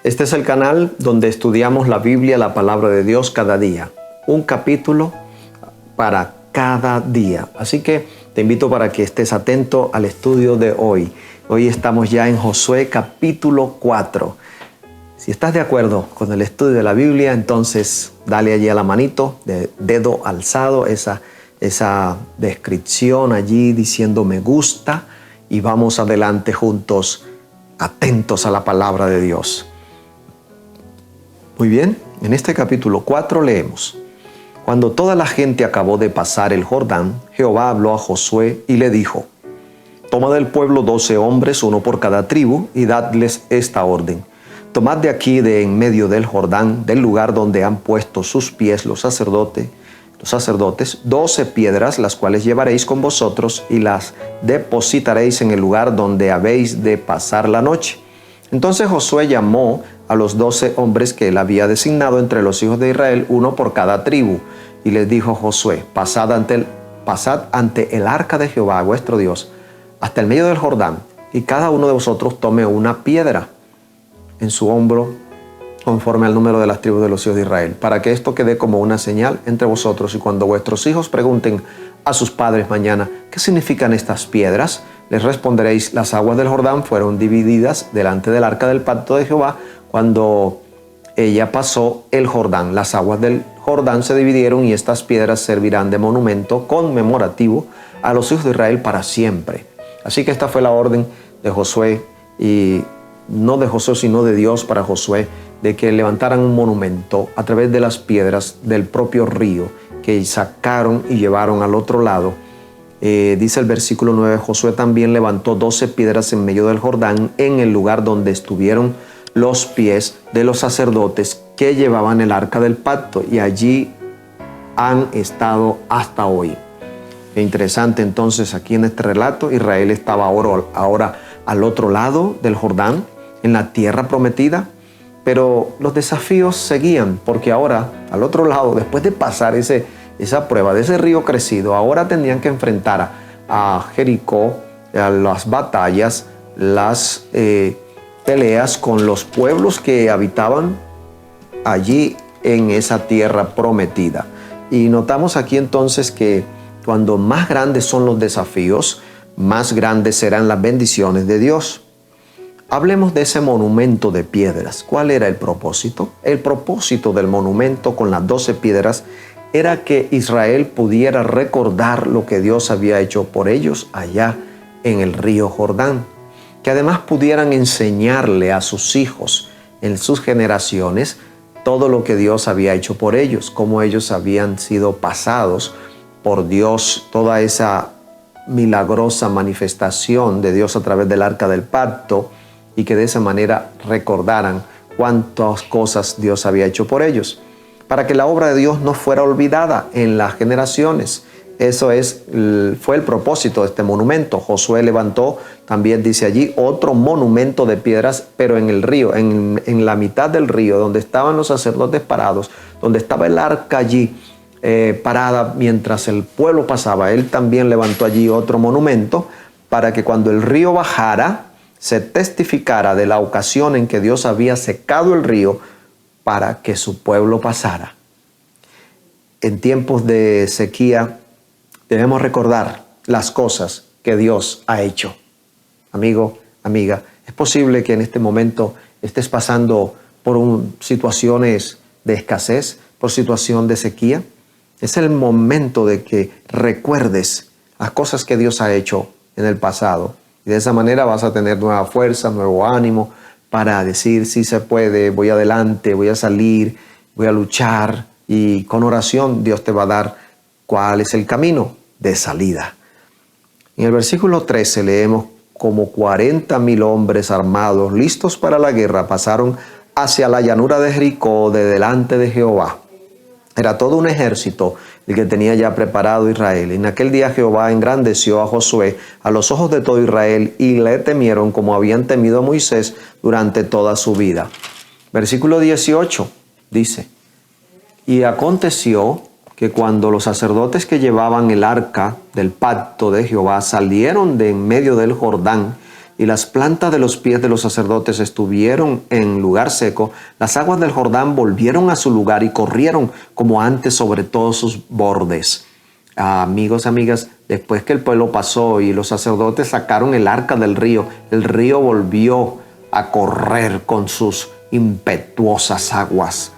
Este es el canal donde estudiamos la Biblia, la palabra de Dios cada día. Un capítulo para cada día. Así que te invito para que estés atento al estudio de hoy. Hoy estamos ya en Josué capítulo 4. Si estás de acuerdo con el estudio de la Biblia, entonces dale allí a la manito, de dedo alzado, esa descripción allí diciendo me gusta, y vamos adelante juntos, atentos a la palabra de Dios. Muy bien, en este capítulo 4 leemos: Cuando toda la gente acabó de pasar el Jordán, Jehová habló a Josué y le dijo: Toma del pueblo 12 hombres, uno por cada tribu, y dadles esta orden: Tomad de aquí, de en medio del Jordán, del lugar donde han puesto sus pies los sacerdotes, 12 piedras, las cuales llevaréis con vosotros y las depositaréis en el lugar donde habéis de pasar la noche. Entonces Josué llamó a los 12 hombres que él había designado entre los hijos de Israel, uno por cada tribu, y les dijo Josué: pasad ante el arca de Jehová vuestro Dios hasta el medio del Jordán, y cada uno de vosotros tome una piedra en su hombro conforme al número de las tribus de los hijos de Israel, para que esto quede como una señal entre vosotros, y cuando vuestros hijos pregunten a sus padres mañana ¿qué significan estas piedras?, les responderéis: las aguas del Jordán fueron divididas delante del arca del pacto de Jehová cuando ella pasó el Jordán. Las aguas del Jordán se dividieron y estas piedras servirán de monumento conmemorativo a los hijos de Israel para siempre. Así que esta fue la orden de Josué, y no de Josué sino de Dios para Josué, de que levantaran un monumento a través de las piedras del propio río que sacaron y llevaron al otro lado. Dice el versículo 9, Josué también levantó 12 piedras en medio del Jordán, en el lugar donde estuvieron los pies de los sacerdotes que llevaban el arca del pacto, y allí han estado hasta hoy. Qué interesante. Entonces, aquí en este relato, Israel estaba ahora al otro lado del Jordán, en la tierra prometida, pero los desafíos seguían, porque ahora al otro lado, después de pasar esa prueba de ese río crecido, ahora tendrían que enfrentar a Jericó, a las batallas, las peleas con los pueblos que habitaban allí en esa tierra prometida. Y notamos aquí entonces que cuando más grandes son los desafíos, más grandes serán las bendiciones de Dios. Hablemos de ese monumento de piedras. ¿Cuál era el propósito? El propósito del monumento con las 12 piedras era que Israel pudiera recordar lo que Dios había hecho por ellos allá en el río Jordán. Que además pudieran enseñarle a sus hijos en sus generaciones todo lo que Dios había hecho por ellos, cómo ellos habían sido pasados por Dios, toda esa milagrosa manifestación de Dios a través del arca del pacto, y que de esa manera recordaran cuántas cosas Dios había hecho por ellos, para que la obra de Dios no fuera olvidada en las generaciones. Eso fue el propósito de este monumento. Josué levantó, también dice allí, otro monumento de piedras, pero en el río, en la mitad del río, donde estaban los sacerdotes parados, donde estaba el arca allí parada mientras el pueblo pasaba. Él también levantó allí otro monumento para que cuando el río bajara, se testificara de la ocasión en que Dios había secado el río para que su pueblo pasara. En tiempos de sequía debemos recordar las cosas que Dios ha hecho. Amigo, amiga, es posible que en este momento estés pasando por situaciones de escasez, por situación de sequía. Es el momento de que recuerdes las cosas que Dios ha hecho en el pasado. Y de esa manera vas a tener nueva fuerza, nuevo ánimo para decir: sí se puede, voy adelante, voy a salir, voy a luchar. Y con oración Dios te va a dar cuál es el camino de salida. En el versículo 13 leemos: como 40,000 hombres armados, listos para la guerra, pasaron hacia la llanura de Jericó de delante de Jehová. Era todo un ejército el que tenía ya preparado Israel. En aquel día Jehová engrandeció a Josué a los ojos de todo Israel, y le temieron como habían temido a Moisés durante toda su vida. Versículo 18 dice: y aconteció que cuando los sacerdotes que llevaban el arca del pacto de Jehová salieron de en medio del Jordán, y las plantas de los pies de los sacerdotes estuvieron en lugar seco, las aguas del Jordán volvieron a su lugar y corrieron como antes sobre todos sus bordes. Amigos, amigas, después que el pueblo pasó y los sacerdotes sacaron el arca del río, el río volvió a correr con sus impetuosas aguas.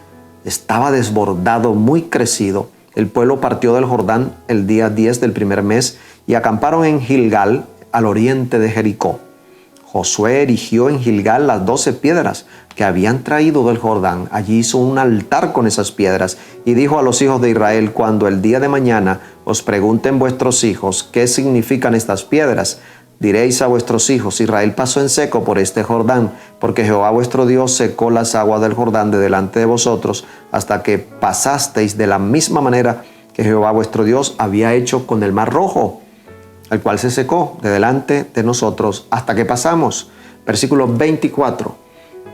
Estaba desbordado, muy crecido. El pueblo partió del Jordán el día 10 del primer mes y acamparon en Gilgal, al oriente de Jericó. Josué erigió en Gilgal las 12 piedras que habían traído del Jordán. Allí hizo un altar con esas piedras y dijo a los hijos de Israel: cuando el día de mañana os pregunten vuestros hijos qué significan estas piedras, diréis a vuestros hijos: Israel pasó en seco por este Jordán, porque Jehová vuestro Dios secó las aguas del Jordán de delante de vosotros, hasta que pasasteis de la misma manera que Jehová vuestro Dios había hecho con el mar Rojo, el cual se secó de delante de nosotros hasta que pasamos. Versículo 24.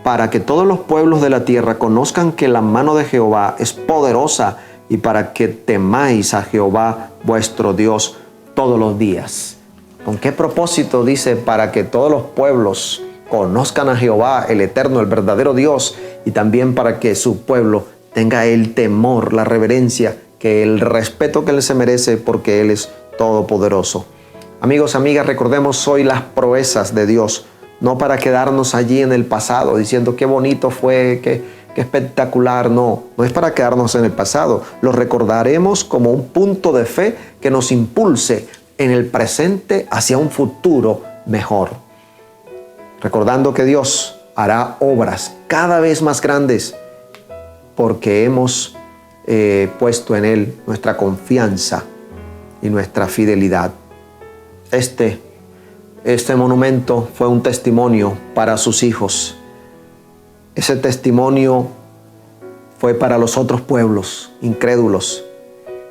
Para que todos los pueblos de la tierra conozcan que la mano de Jehová es poderosa, y para que temáis a Jehová vuestro Dios todos los días. ¿Con qué propósito dice? Para que todos los pueblos conozcan a Jehová, el eterno, el verdadero Dios, y también para que su pueblo tenga el temor, la reverencia, que el respeto que Él se merece, porque Él es todopoderoso. Amigos, amigas, recordemos hoy las proezas de Dios, no para quedarnos allí en el pasado diciendo qué bonito fue, qué espectacular. No es para quedarnos en el pasado. Lo recordaremos como un punto de fe que nos impulse en el presente hacia un futuro mejor. Recordando que Dios hará obras cada vez más grandes porque hemos puesto en Él nuestra confianza y nuestra fidelidad. Este monumento fue un testimonio para sus hijos. Ese testimonio fue para los otros pueblos incrédulos,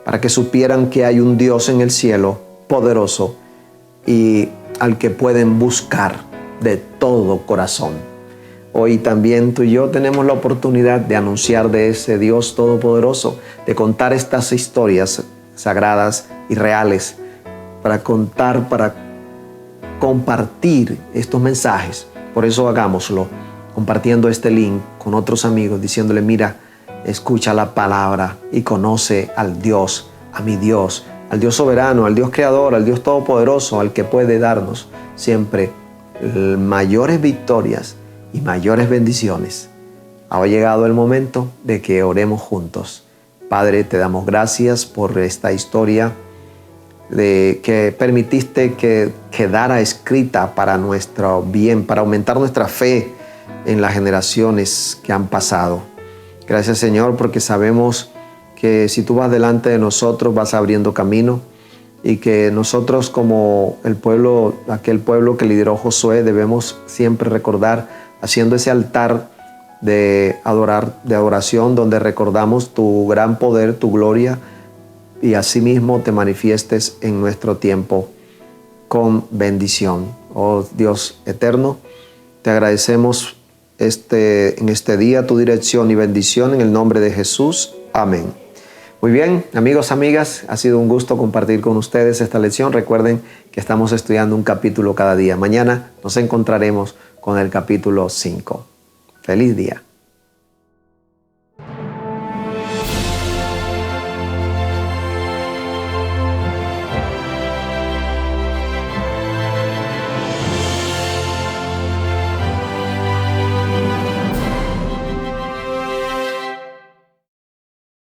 para que supieran que hay un Dios en el cielo poderoso y al que pueden buscar de todo corazón. Hoy también tú y yo tenemos la oportunidad de anunciar de ese Dios todopoderoso, de contar estas historias sagradas y reales, para contar, para compartir estos mensajes. Por eso hagámoslo, compartiendo este link con otros amigos, diciéndole: mira, escucha la palabra y conoce al Dios, a mi Dios, al Dios soberano, al Dios creador, al Dios todopoderoso, al que puede darnos siempre mayores victorias y mayores bendiciones. Ha llegado el momento de que oremos juntos. Padre, te damos gracias por esta historia que permitiste que quedara escrita para nuestro bien, para aumentar nuestra fe en las generaciones que han pasado. Gracias, Señor, porque sabemos que si tú vas delante de nosotros vas abriendo camino, y que nosotros, como el pueblo, aquel pueblo que lideró Josué, debemos siempre recordar, haciendo ese altar de adoración donde recordamos tu gran poder, tu gloria, y asimismo te manifiestes en nuestro tiempo con bendición. Oh Dios eterno, te agradecemos en este día tu dirección y bendición en el nombre de Jesús. Amén. Muy bien, amigos, amigas, ha sido un gusto compartir con ustedes esta lección. Recuerden que estamos estudiando un capítulo cada día. Mañana nos encontraremos con el capítulo 5. ¡Feliz día!